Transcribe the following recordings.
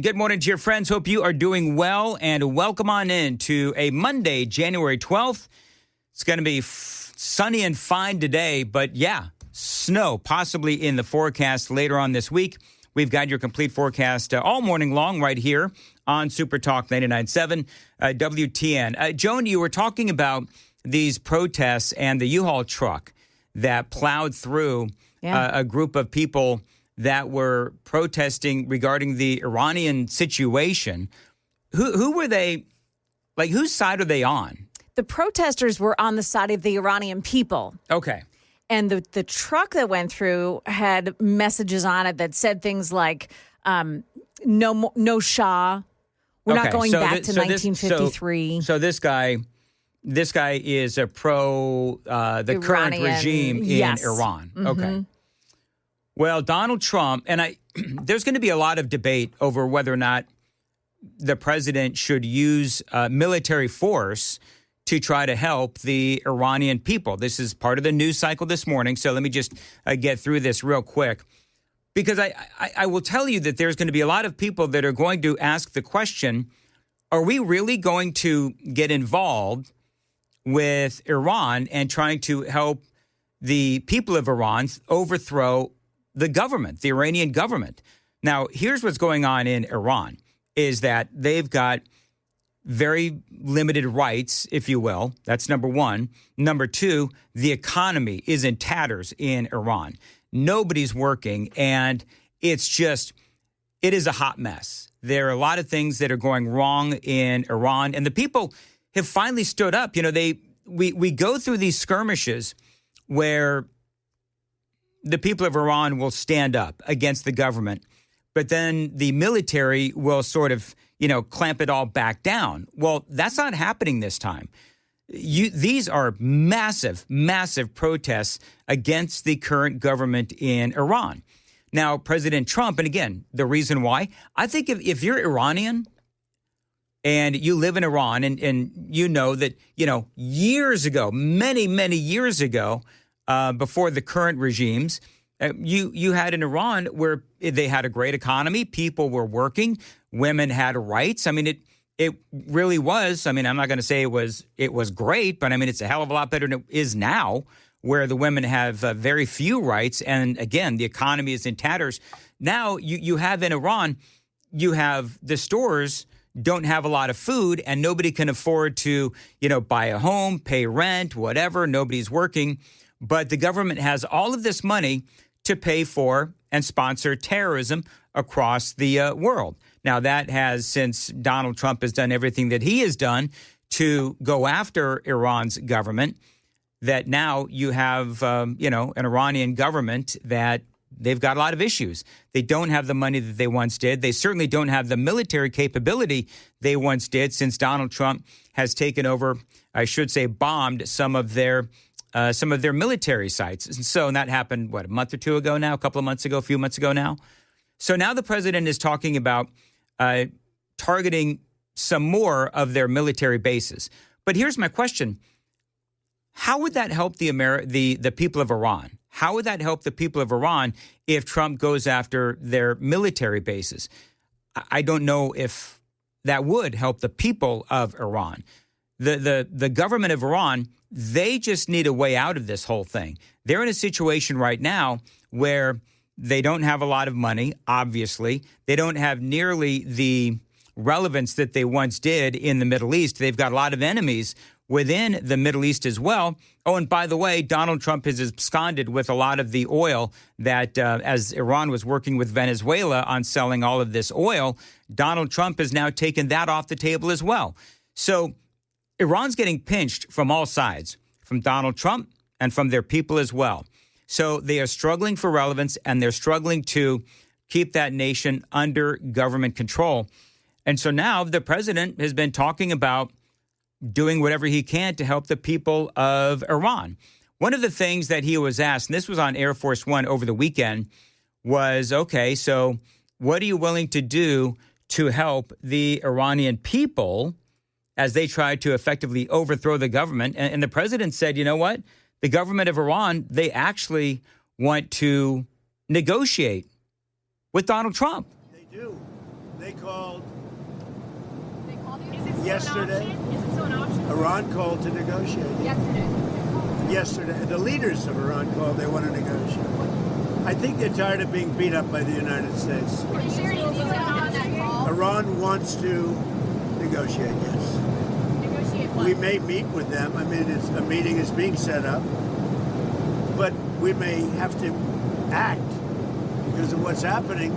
Good morning, dear friends. Hope you are doing well, and welcome on in to a Monday, January 12th. It's going to be sunny and fine today, but snow possibly in the forecast later on this week. We've got your complete forecast all morning long right here on Super Talk 99.7 WTN. Joan, you were talking about these protests and the U-Haul truck that plowed through a group of people that were protesting regarding the Iranian situation. Who were they? Like, whose side are they on? The protesters were on the side of the Iranian people. Okay. And the truck that went through had messages on it that said things like, no Shah. We're not going back to 1953. So this guy is a pro the current regime in Iran. Mm-hmm. Okay. Well, Donald Trump, and there's going to be a lot of debate over whether or not the president should use military force to try to help the Iranian people. This is part of the news cycle this morning, so let me just get through this real quick. Because I will tell you that there's going to be a lot of people that are going to ask the question, are we really going to get involved with Iran and trying to help the people of Iran overthrow the government, the Iranian government? Now, here's what's going on in Iran, is that they've got very limited rights, if you will. That's number one. Number two, the economy is in tatters in Iran. Nobody's working, and it is a hot mess. There are a lot of things that are going wrong in Iran, and the people have finally stood up. You know, we go through these skirmishes where the people of Iran will stand up against the government, but then the military will sort of, clamp it all back down. Well, that's not happening this time. These are massive, massive protests against the current government in Iran. Now, President Trump, and again, the reason why, I think if you're Iranian and you live in Iran and you know that, years ago, many, many years ago, before the current regimes, you had in Iran where they had a great economy, people were working, women had rights. I mean, it really was. I mean, I'm not going to say it was great, but I mean, it's a hell of a lot better than it is now, where the women have very few rights. And again, the economy is in tatters. Now you have in Iran, you have the stores don't have a lot of food and nobody can afford to, buy a home, pay rent, whatever. Nobody's working. But the government has all of this money to pay for and sponsor terrorism across the world. Now, that has, since Donald Trump has done everything that he has done to go after Iran's government, that now you have, an Iranian government that they've got a lot of issues. They don't have the money that they once did. They certainly don't have the military capability they once did, since Donald Trump has taken over, I should say, bombed some of their military sites. And that happened, a month or two ago now, a couple of months ago, a few months ago now. So now the president is talking about targeting some more of their military bases. But here's my question. How would that help the people of Iran? How would that help the people of Iran if Trump goes after their military bases? I don't know if that would help the people of Iran. The government of Iran, they just need a way out of this whole thing. They're in a situation right now where they don't have a lot of money, obviously. They don't have nearly the relevance that they once did in the Middle East. They've got a lot of enemies within the Middle East as well. Oh, and by the way, Donald Trump has absconded with a lot of the oil that, as Iran was working with Venezuela on selling all of this oil, Donald Trump has now taken that off the table as well. So Iran's getting pinched from all sides, from Donald Trump and from their people as well. So they are struggling for relevance, and they're struggling to keep that nation under government control. And so now the president has been talking about doing whatever he can to help the people of Iran. One of the things that he was asked, and this was on Air Force One over the weekend, was, okay, so what are you willing to do to help the Iranian people as they try to effectively overthrow the government? And the president said, you know what? The government of Iran, they actually want to negotiate with Donald Trump. They do. They called yesterday. Is it still an option? Iran called to negotiate. Yesterday. The leaders of Iran called. They want to negotiate. I think they're tired of being beat up by the United States. Are you sharing details on that call? Iran wants to negotiate, yes. Negotiate what? We may meet with them. I mean, a meeting is being set up. But we may have to act because of what's happening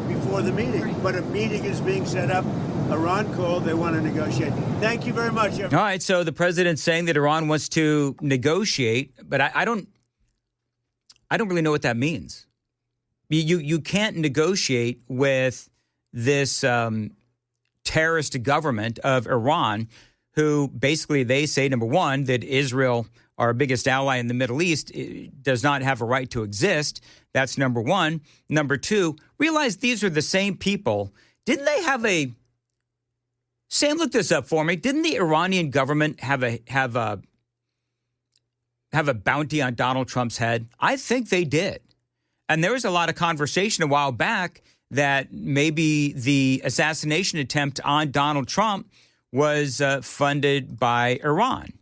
before the meeting. Right. But a meeting is being set up. Iran called. They want to negotiate. Thank you very much. All right. So the president's saying that Iran wants to negotiate, but I don't really know what that means. You can't negotiate with this terrorist government of Iran, who basically they say, number one, that Israel, our biggest ally in the Middle East, does not have a right to exist. That's number one. Number two, realize these are the same people. Didn't they have a Sam, look this up for me. Didn't the Iranian government have a bounty on Donald Trump's head? I think they did. And there was a lot of conversation a while back that maybe the assassination attempt on Donald Trump was funded by Iran.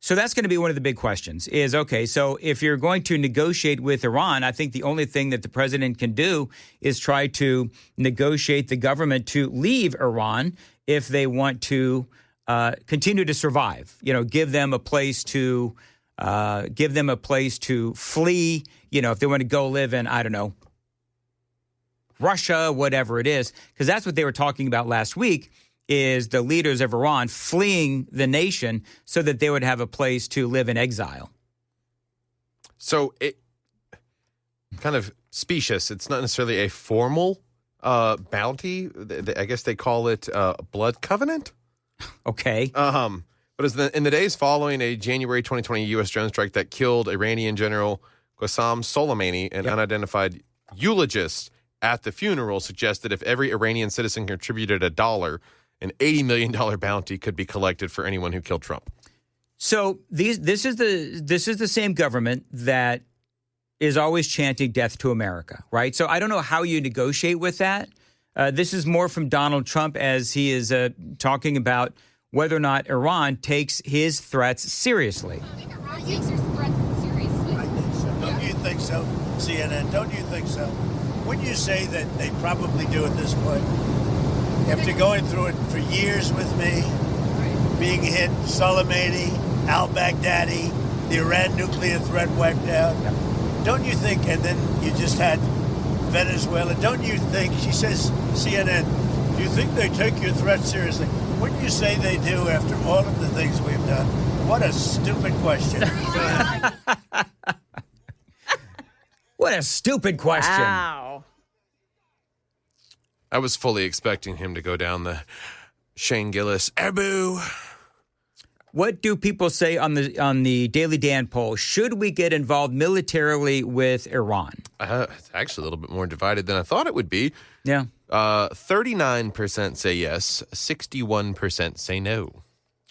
So that's going to be one of the big questions is, okay, so if you're going to negotiate with Iran, I think the only thing that the president can do is try to negotiate the government to leave Iran if they want to continue to survive, give them a place to flee, if they want to go live in, I don't know, Russia, whatever it is, because that's what they were talking about last week, is the leaders of Iran fleeing the nation so that they would have a place to live in exile. So it kind of specious. It's not necessarily a formal bounty. I guess they call it blood covenant. Okay. But in the days following a January 2020 U.S. drone strike that killed Iranian General Qassem Soleimani, an unidentified eulogist at the funeral suggested if every Iranian citizen contributed $1, an $80 million bounty could be collected for anyone who killed Trump. So this is the same government that is always chanting death to America, right? So I don't know how you negotiate with that. This is more from Donald Trump as he is talking about whether or not Iran takes his threats seriously. I think Iran takes his threats seriously. I think so. Don't you think so, CNN? Don't you think so? Wouldn't you say that they probably do at this point? After going through it for years with me, being hit, Soleimani, al-Baghdadi, the Iran nuclear threat wiped out. Don't you think, and then you just had Venezuela, don't you think, she says, CNN, do you think they take your threat seriously? Wouldn't you say they do after all of the things we've done? What a stupid question. What a stupid question. Wow. I was fully expecting him to go down the Shane Gillis, Abu. What do people say on the Daily Dan poll? Should we get involved militarily with Iran? It's actually a little bit more divided than I thought it would be. Yeah. 39% say yes, 61% say no.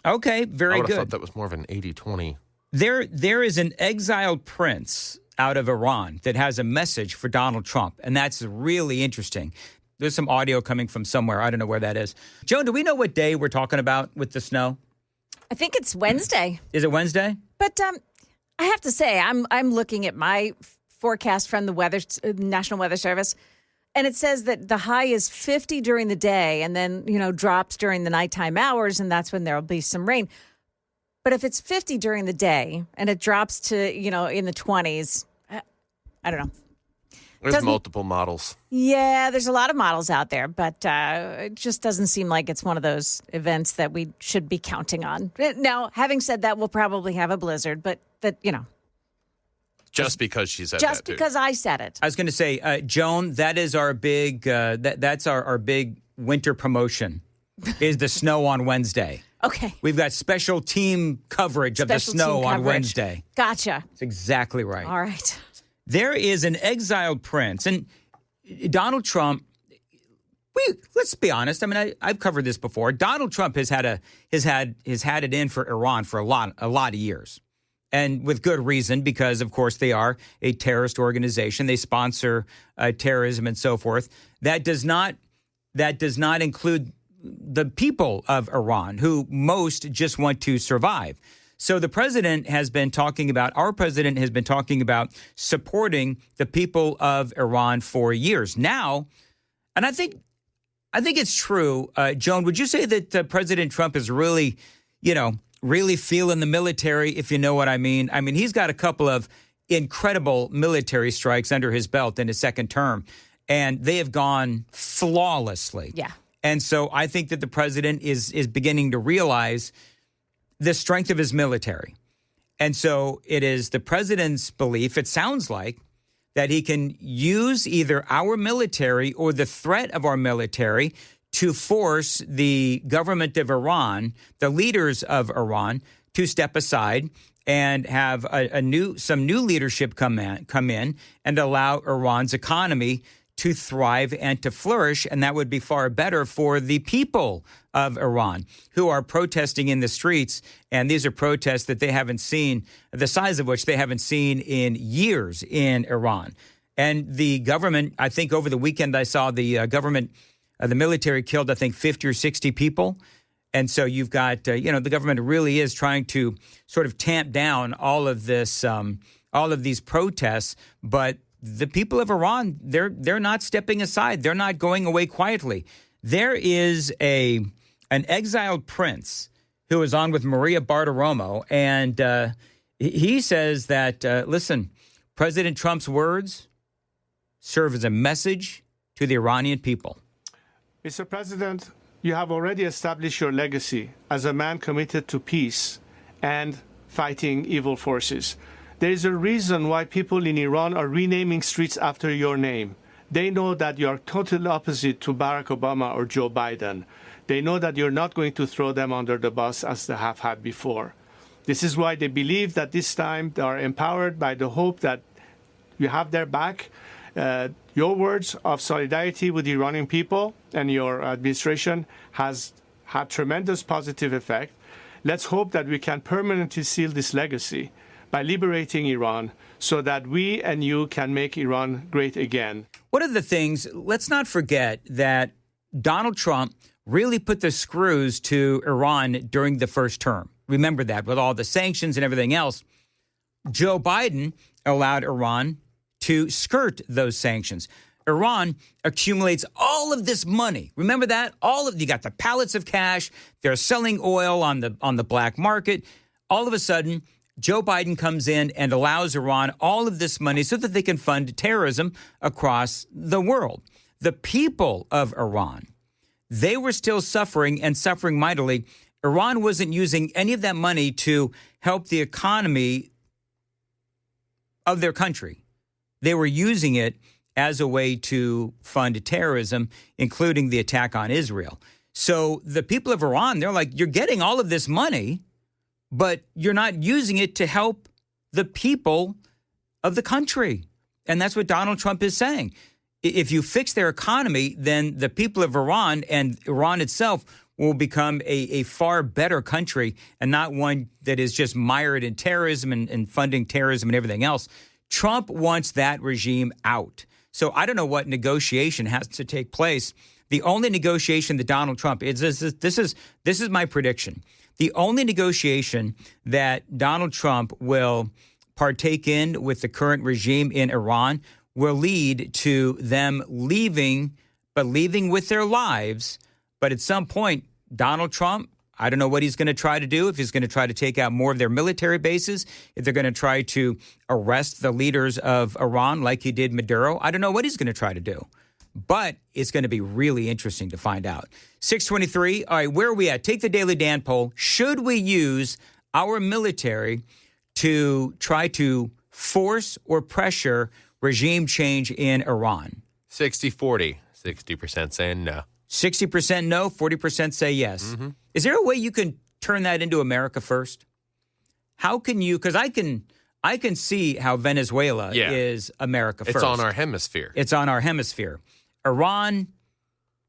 Okay, very good. I would have thought that was more of an 80-20. There is an exiled prince out of Iran that has a message for Donald Trump, and that's really interesting. There's some audio coming from somewhere. I don't know where that is. Joan, do we know what day we're talking about with the snow? I think it's Wednesday. Is it Wednesday? But I have to say, I'm looking at my forecast from the National Weather Service, and it says that the high is 50 during the day and then, drops during the nighttime hours, and that's when there'll be some rain. But if it's 50 during the day and it drops to, in the 20s, I don't know. There's multiple models. Yeah, there's a lot of models out there, but it just doesn't seem like it's one of those events that we should be counting on. Now, having said that, we'll probably have a blizzard, but Just because she said that, just because I said it. I was going to say, Joan, that is our big, that's our big winter promotion, is the snow on Wednesday. Okay. We've got special team coverage of the snow on Wednesday. Gotcha. That's exactly right. All right. There is an exiled prince, and Donald Trump. Let's be honest. I mean, I've covered this before. Donald Trump has had it in for Iran for a lot of years, and with good reason, because of course they are a terrorist organization. They sponsor terrorism and so forth. That does not that does not include the people of Iran, who most just want to survive. So the president has been talking about, our president has been talking about supporting the people of Iran for years now. And I think it's true. Joan, would you say that President Trump is really, really feeling the military, if you know what I mean? I mean, he's got a couple of incredible military strikes under his belt in his second term, and they have gone flawlessly. Yeah. And so I think that the president is beginning to realize the strength of his military. And so it is the president's belief, it sounds like, that he can use either our military or the threat of our military to force the government of Iran, the leaders of Iran, to step aside and have some new leadership come in and allow Iran's economy to thrive and to flourish, and that would be far better for the people of Iran who are protesting in the streets. And these are protests that they haven't seen, the size of which they haven't seen in years in Iran. And the government, I think over the weekend I saw the government, the military killed, I think, 50 or 60 people. And so you've got, the government really is trying to sort of tamp down all of this, all of these protests, but the people of Iran, they're not stepping aside. They're not going away quietly. There is an exiled prince who is on with Maria Bartiromo, and he says that, listen, President Trump's words serve as a message to the Iranian people. Mr. President, you have already established your legacy as a man committed to peace and fighting evil forces. There is a reason why people in Iran are renaming streets after your name. They know that you are totally opposite to Barack Obama or Joe Biden. They know that you're not going to throw them under the bus as they have had before. This is why they believe that this time they are empowered by the hope that you have their back. Your words of solidarity with the Iranian people and your administration has had tremendous positive effect. Let's hope that we can permanently seal this legacy by liberating Iran so that we and you can make Iran great again. One of the things, let's not forget that Donald Trump really put the screws to Iran during the first term. Remember that, with all the sanctions and everything else. Joe Biden allowed Iran to skirt those sanctions. Iran accumulates all of this money. Remember that? You got the pallets of cash. They're selling oil on the black market. All of a sudden, Joe Biden comes in and allows Iran all of this money so that they can fund terrorism across the world. The people of Iran, they were still suffering and suffering mightily. Iran wasn't using any of that money to help the economy of their country. They were using it as a way to fund terrorism, including the attack on Israel. So the people of Iran, they're like, you're getting all of this money, but you're not using it to help the people of the country. And that's what Donald Trump is saying. If you fix their economy, then the people of Iran and Iran itself will become a far better country and not one that is just mired in terrorism and funding terrorism and everything else. Trump wants that regime out. So I don't know what negotiation has to take place. The only negotiation that Donald Trump this is my prediction. The only negotiation that Donald Trump will partake in with the current regime in Iran will lead to them leaving with their lives. But at some point, Donald Trump, I don't know what he's going to try to do, if he's going to try to take out more of their military bases, if they're going to try to arrest the leaders of Iran like he did Maduro. I don't know what he's going to try to do. But it's going to be really interesting to find out. 623, all right, where are we at? Take the Daily Dan poll. Should we use our military to try to force or pressure regime change in Iran? 60-40, 60% saying no. 60% no, 40% say yes. Mm-hmm. Is there a way you can turn that into America first? How can you, because I can see how Venezuela is America first. It's on our hemisphere. It's on our hemisphere. Iran,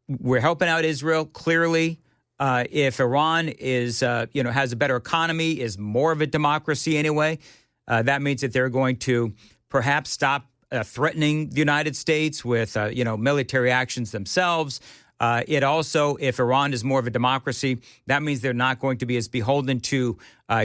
we're helping out Israel, clearly. If Iran is, has a better economy, is more of a democracy anyway, that means that they're going to perhaps stop threatening the United States with, military actions themselves. It also, if Iran is more of a democracy, that means they're not going to be as beholden to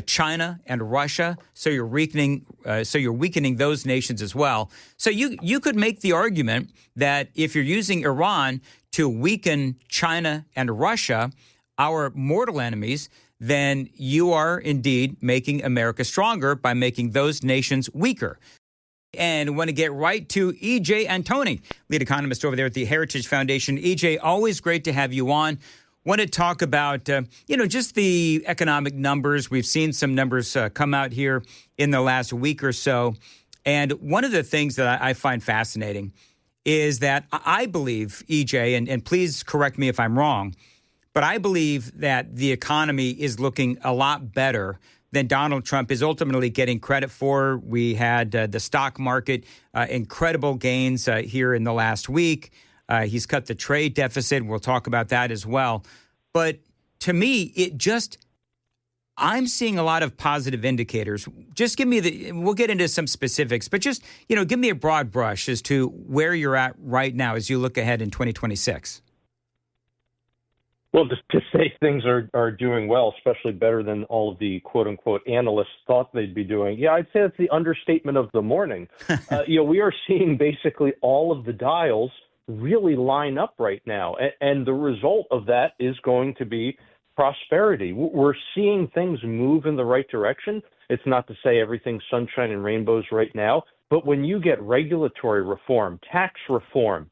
China and Russia. So you're weakening those nations as well. So you could make the argument that if you're using Iran to weaken China and Russia, our mortal enemies, then you are indeed making America stronger by making those nations weaker. And want to get right to EJ Antoni, lead economist over there at the Heritage Foundation. EJ, always great to have you on. Want to talk about, just the economic numbers. We've seen some numbers come out here in the last week or so. And one of the things that I find fascinating is that I believe, EJ, and please correct me if I'm wrong, but I believe that the economy is looking a lot better than Donald Trump is ultimately getting credit for. We had the stock market, incredible gains here in the last week. He's cut the trade deficit. We'll talk about that as well. But to me, I'm seeing a lot of positive indicators. Just give me we'll get into some specifics, but just, give me a broad brush as to where you're at right now as you look ahead in 2026. Well, just to say things are doing well, especially better than all of the quote-unquote analysts thought they'd be doing. Yeah, I'd say that's the understatement of the morning. We are seeing basically all of the dials really line up right now. And the result of that is going to be prosperity. We're seeing things move in the right direction. It's not to say everything's sunshine and rainbows right now, but when you get regulatory reform, tax reform,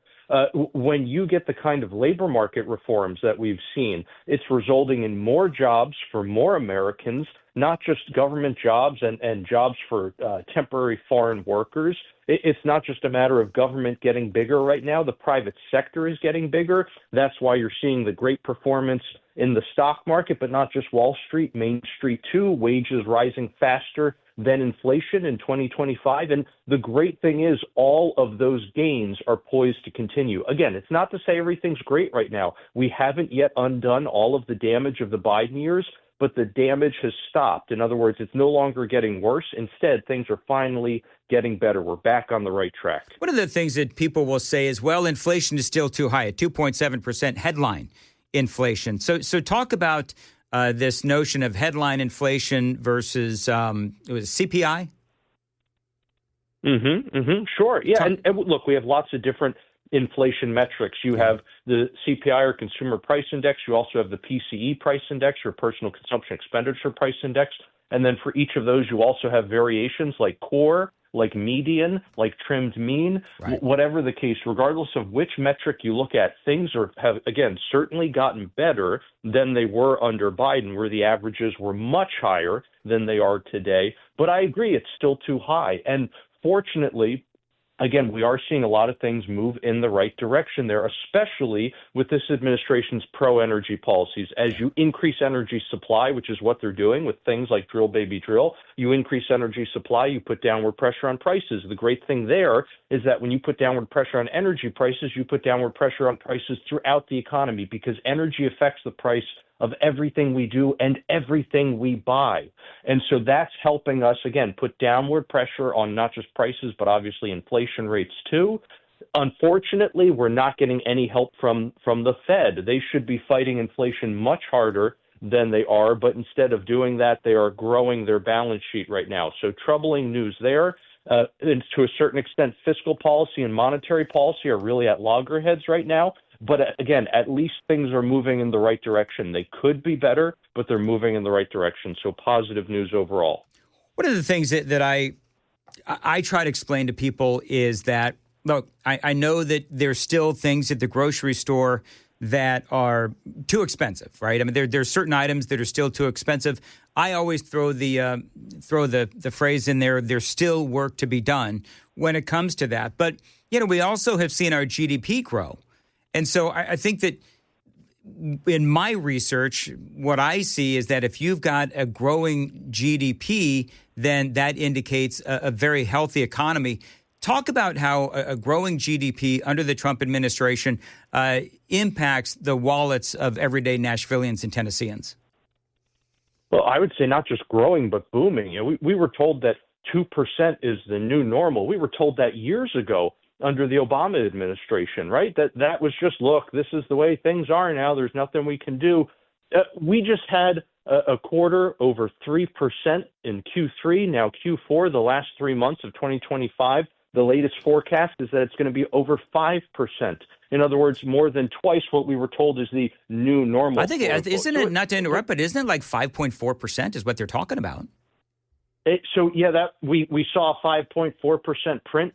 when you get the kind of labor market reforms that we've seen, it's resulting in more jobs for more Americans, not just government jobs and jobs for temporary foreign workers. It's not just a matter of government getting bigger right now. The private sector is getting bigger. That's why you're seeing the great performance in the stock market, but not just Wall Street, Main Street too, wages rising faster than inflation in 2025. And the great thing is all of those gains are poised to continue. Again, it's not to say everything's great right now. We haven't yet undone all of the damage of the Biden years, but the damage has stopped. In other words, it's no longer getting worse. Instead, things are finally getting better. We're back on the right track. One of the things that people will say is, well, inflation is still too high at 2.7% headline inflation. So talk about this notion of headline inflation versus it was CPI? Sure. Yeah. And look, we have lots of different inflation metrics. You have the CPI or Consumer Price Index. You also have the PCE Price Index or Personal Consumption Expenditure Price Index. And then for each of those, you also have variations like core, like median, like trimmed mean, whatever the case, regardless of which metric you look at, things have, again, certainly gotten better than they were under Biden, where the averages were much higher than they are today. But I agree, it's still too high. And fortunately, again, we are seeing a lot of things move in the right direction there, especially with this administration's pro-energy policies. As you increase energy supply, which is what they're doing with things like drill, baby, drill, you increase energy supply, you put downward pressure on prices. The great thing there is that when you put downward pressure on energy prices, you put downward pressure on prices throughout the economy because energy affects the price of everything we do and everything we buy. And so that's helping us, again, put downward pressure on not just prices, but obviously inflation rates too. Unfortunately, we're not getting any help from the Fed. They should be fighting inflation much harder than they are, but instead of doing that, they are growing their balance sheet right now. So troubling news there. And to a certain extent, fiscal policy and monetary policy are really at loggerheads right now. But again, at least things are moving in the right direction. They could be better, but they're moving in the right direction. So positive news overall. One of the things that I try to explain to people is that, look, I know that there's still things at the grocery store that are too expensive, right? I mean, there's certain items that are still too expensive. I always throw the phrase in there, there's still work to be done when it comes to that. But, we also have seen our GDP grow. And so I think that in my research, what I see is that if you've got a growing GDP, then that indicates a very healthy economy. Talk about how a growing GDP under the Trump administration impacts the wallets of everyday Nashvillians and Tennesseans. Well, I would say not just growing, but booming. We were told that 2% is the new normal. We were told that years ago. under the Obama administration, right? That was just, look, this is the way things are now. There's nothing we can do. We just had a quarter over 3% in Q3. Now Q4, the last 3 months of 2025, the latest forecast is that it's going to be over 5%. In other words, more than twice what we were told is the new normal. I think, isn't it, not to interrupt, but isn't it like 5.4% is what they're talking about? That we saw a 5.4% print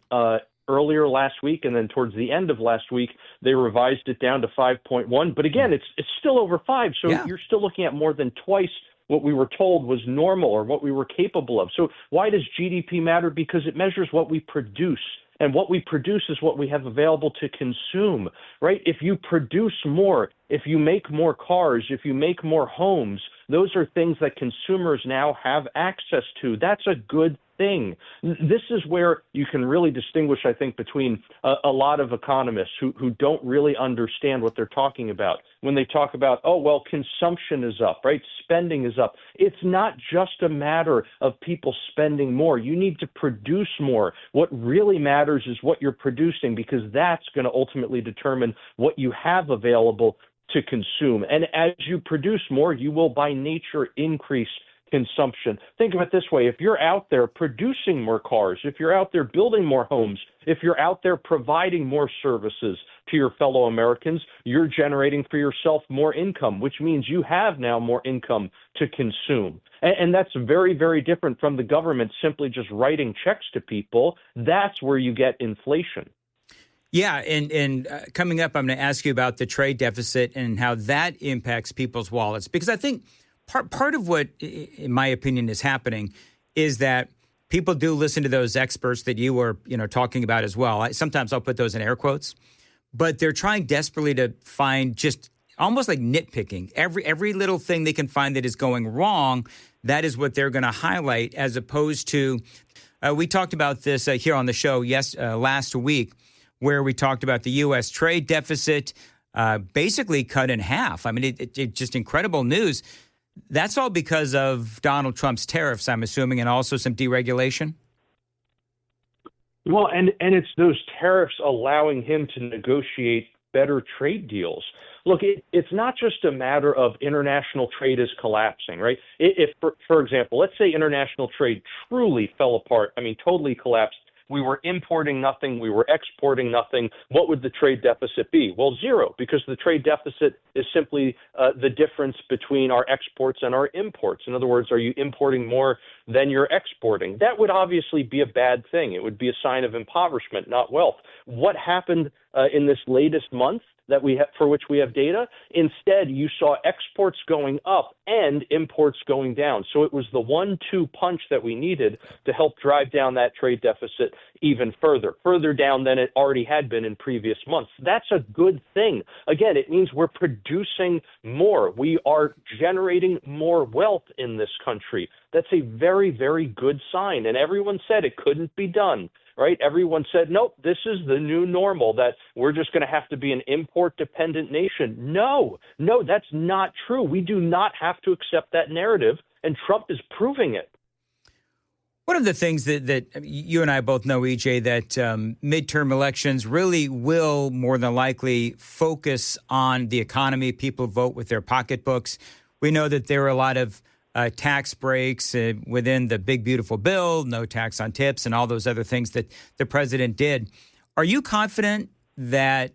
earlier last week, and then towards the end of last week, they revised it down to 5.1. But again, it's still over 5, so you're still looking at more than twice what we were told was normal or what we were capable of. So why does GDP matter? Because it measures what we produce. And what we produce is what we have available to consume, right? If you produce more, if you make more cars, if you make more homes, those are things that consumers now have access to. That's a good thing. This is where you can really distinguish, I think, between a lot of economists who don't really understand what they're talking about. When they talk about, oh, well, consumption is up, right? Spending is up. It's not just a matter of people spending more. You need to produce more. What really matters is what you're producing, because that's going to ultimately determine what you have available to consume. And as you produce more, you will by nature increase consumption. Think of it this way. If you're out there producing more cars, if you're out there building more homes, if you're out there providing more services to your fellow Americans, you're generating for yourself more income, which means you have now more income to consume. And that's very, very different from the government simply just writing checks to people. That's where you get inflation. Yeah, and coming up, I'm going to ask you about the trade deficit and how that impacts people's wallets, because I think part of what, in my opinion, is happening is that people do listen to those experts that you were, talking about as well. Sometimes I'll put those in air quotes, but they're trying desperately to find just almost like nitpicking. Every little thing they can find that is going wrong, that is what they're going to highlight, as opposed to, we talked about this here on the show last week, where we talked about the U.S. trade deficit basically cut in half. I mean, it just incredible news. That's all because of Donald Trump's tariffs, I'm assuming, and also some deregulation? Well, and it's those tariffs allowing him to negotiate better trade deals. Look, it's not just a matter of international trade is collapsing, right? If, for example, let's say international trade truly fell apart, totally collapsed. We were importing nothing. We were exporting nothing. What would the trade deficit be? Well, zero, because the trade deficit is simply the difference between our exports and our imports. In other words, are you importing more than you're exporting? That would obviously be a bad thing. It would be a sign of impoverishment, not wealth. What happened in this latest month that for which we have data? Instead, you saw exports going up and imports going down. So it was the 1-2 punch that we needed to help drive down that trade deficit even further down than it already had been in previous months. That's a good thing. Again, it means we're producing more. We are generating more wealth in this country. That's a very, very good sign. And everyone said it couldn't be done. Right? Everyone said, nope, this is the new normal, that we're just going to have to be an import-dependent nation. No, that's not true. We do not have to accept that narrative, and Trump is proving it. One of the things that you and I both know, EJ, that midterm elections really will more than likely focus on the economy. People vote with their pocketbooks. We know that there are a lot of tax breaks within the big, beautiful bill, no tax on tips, and all those other things that the president did. Are you confident that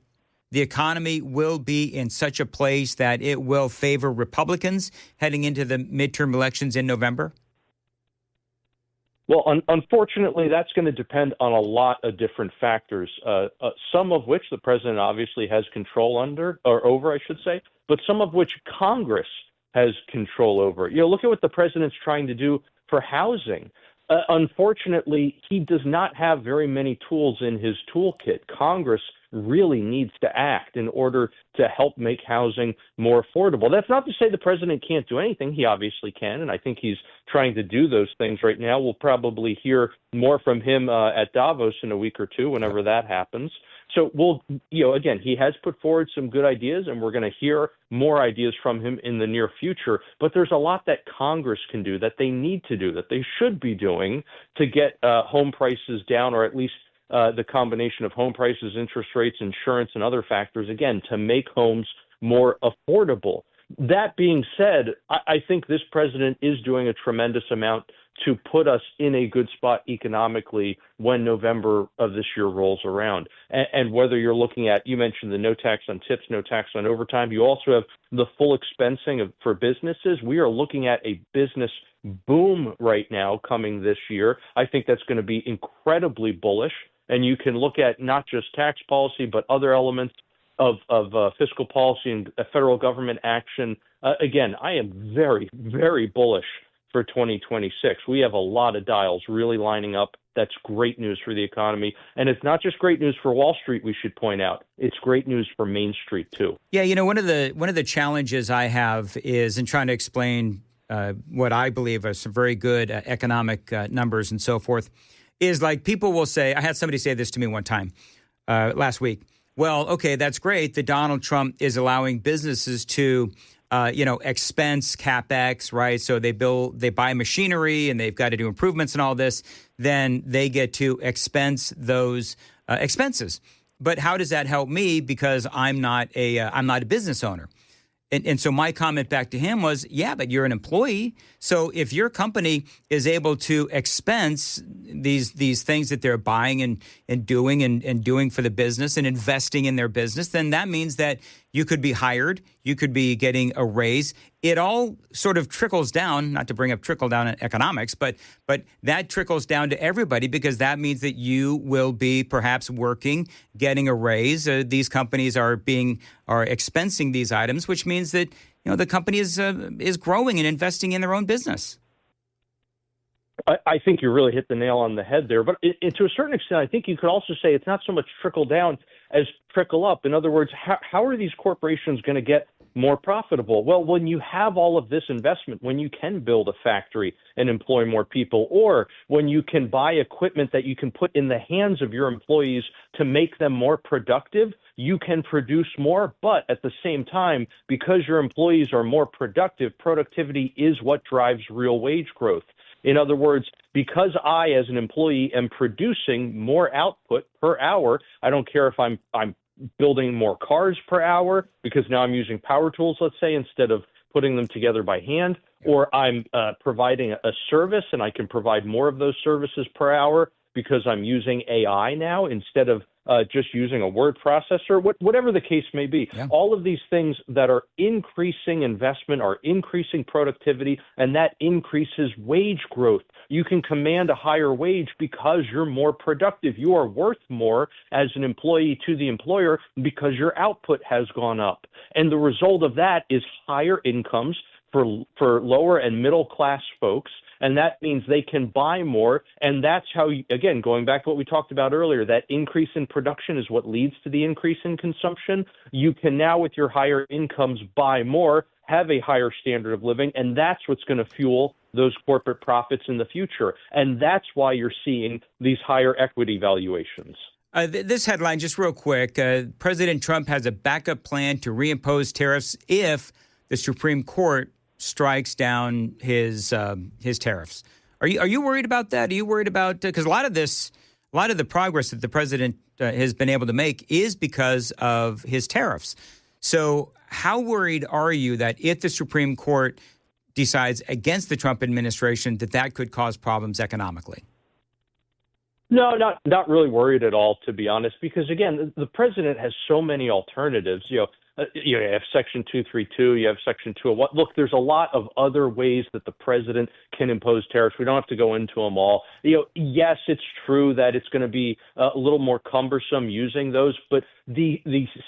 the economy will be in such a place that it will favor Republicans heading into the midterm elections in November? Well, unfortunately, that's going to depend on a lot of different factors, some of which the president obviously has control over, but some of which Congress has control over. Look at what the president's trying to do for housing. Unfortunately, he does not have very many tools in his toolkit. Congress really needs to act in order to help make housing more affordable. That's not to say the president can't do anything. He obviously can, and I think he's trying to do those things right now. We'll probably hear more from him at Davos in a week or two, whenever that happens. So again, he has put forward some good ideas, and we're going to hear more ideas from him in the near future. But there's a lot that Congress can do, that they need to do, that they should be doing to get home prices down, or at least the combination of home prices, interest rates, insurance, and other factors, again, to make homes more affordable. That being said, I think this president is doing a tremendous amount to put us in a good spot economically when November of this year rolls around. And whether you're looking at, you mentioned the no tax on tips, no tax on overtime, you also have the full expensing for businesses. We are looking at a business boom right now coming this year. I think that's going to be incredibly bullish. And you can look at not just tax policy, but other elements of fiscal policy and federal government action. Again, I am very, very bullish for 2026. We have a lot of dials really lining up. That's great news for the economy. And it's not just great news for Wall Street, we should point out. It's great news for Main Street, too. Yeah, one of the challenges I have is in trying to explain what I believe are some very good economic numbers and so forth, is like people will say, I had somebody say this to me one time last week. Well, okay, that's great that Donald Trump is allowing businesses to expense CapEx, right? So they buy machinery and they've got to do improvements and all this. Then they get to expense those expenses. But how does that help me? Because I'm not a business owner. And so my comment back to him was, yeah, but you're an employee. So if your company is able to expense these things that they're buying and doing for the business and investing in their business, then that means that you could be hired, you could be getting a raise. It all sort of trickles down, not to bring up trickle down in economics, but that trickles down to everybody because that means that you will be perhaps working, getting a raise. These companies are expensing these items, which means that the company is growing and investing in their own business. I think you really hit the nail on the head there. But to a certain extent, I think you could also say it's not so much trickle down as trickle up. In other words, how are these corporations going to get more profitable? Well, when you have all of this investment, when you can build a factory and employ more people, or when you can buy equipment that you can put in the hands of your employees to make them more productive, you can produce more. But at the same time, because your employees are more productive, productivity is what drives real wage growth. In other words, because I, as an employee, am producing more output per hour, I don't care if I'm building more cars per hour because now I'm using power tools, let's say, instead of putting them together by hand, or I'm providing a service and I can provide more of those services per hour because I'm using AI now instead of just using a word processor, whatever the case may be. Yeah. All of these things that are increasing investment are increasing productivity, and that increases wage growth. You can command a higher wage because you're more productive. You are worth more as an employee to the employer because your output has gone up. And the result of that is higher incomes for lower and middle class folks. And that means they can buy more. And that's how, again, going back to what we talked about earlier, that increase in production is what leads to the increase in consumption. You can now, with your higher incomes, buy more, have a higher standard of living. And that's what's going to fuel those corporate profits in the future. And that's why you're seeing these higher equity valuations. This headline, just real quick, President Trump has a backup plan to reimpose tariffs if the Supreme Court strikes down his tariffs. Are you worried about that? Are you worried about because a lot of the progress that the president has been able to make is because of his tariffs. So how worried are you that if the Supreme Court decides against the Trump administration, that could cause problems economically? No, not really worried at all, to be honest, because again, the president has so many alternatives. You have Section 232, you have Section 201. Look, there's a lot of other ways that the president can impose tariffs. We don't have to go into them all. Yes, it's true that it's going to be a little more cumbersome using those, but the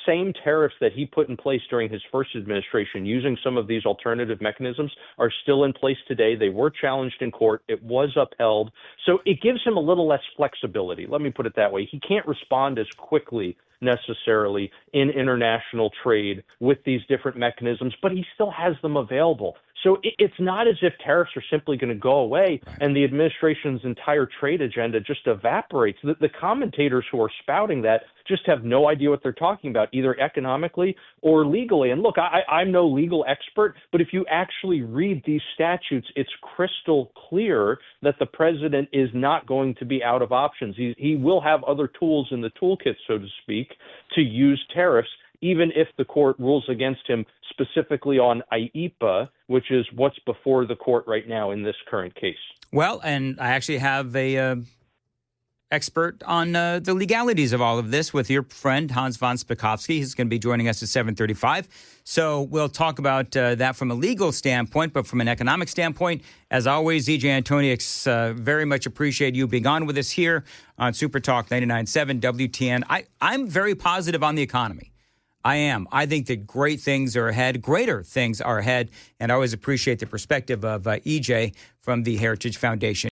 same tariffs that he put in place during his first administration using some of these alternative mechanisms are still in place today. They were challenged in court. It was upheld. So it gives him a little less flexibility. Let me put it that way. He can't respond as quickly necessarily in international trade with these different mechanisms, but he still has them available. So it's not as if tariffs are simply going to go away and the administration's entire trade agenda just evaporates. The commentators who are spouting that just have no idea what they're talking about, either economically or legally. And look, I'm no legal expert, but if you actually read these statutes, it's crystal clear that the president is not going to be out of options. He will have other tools in the toolkit, so to speak, to use tariffs, even if the court rules against him specifically on IEEPA, which is what's before the court right now in this current case. Well, and I actually have a expert on the legalities of all of this with your friend Hans von Spakovsky. He's going to be joining us at 7:35. So we'll talk about that from a legal standpoint, but from an economic standpoint, as always, EJ Antoni, very much appreciate you being on with us here on Super Talk 99.7 WTN. I'm very positive on the economy. I am. I think that great things are ahead, greater things are ahead, and I always appreciate the perspective of EJ from the Heritage Foundation.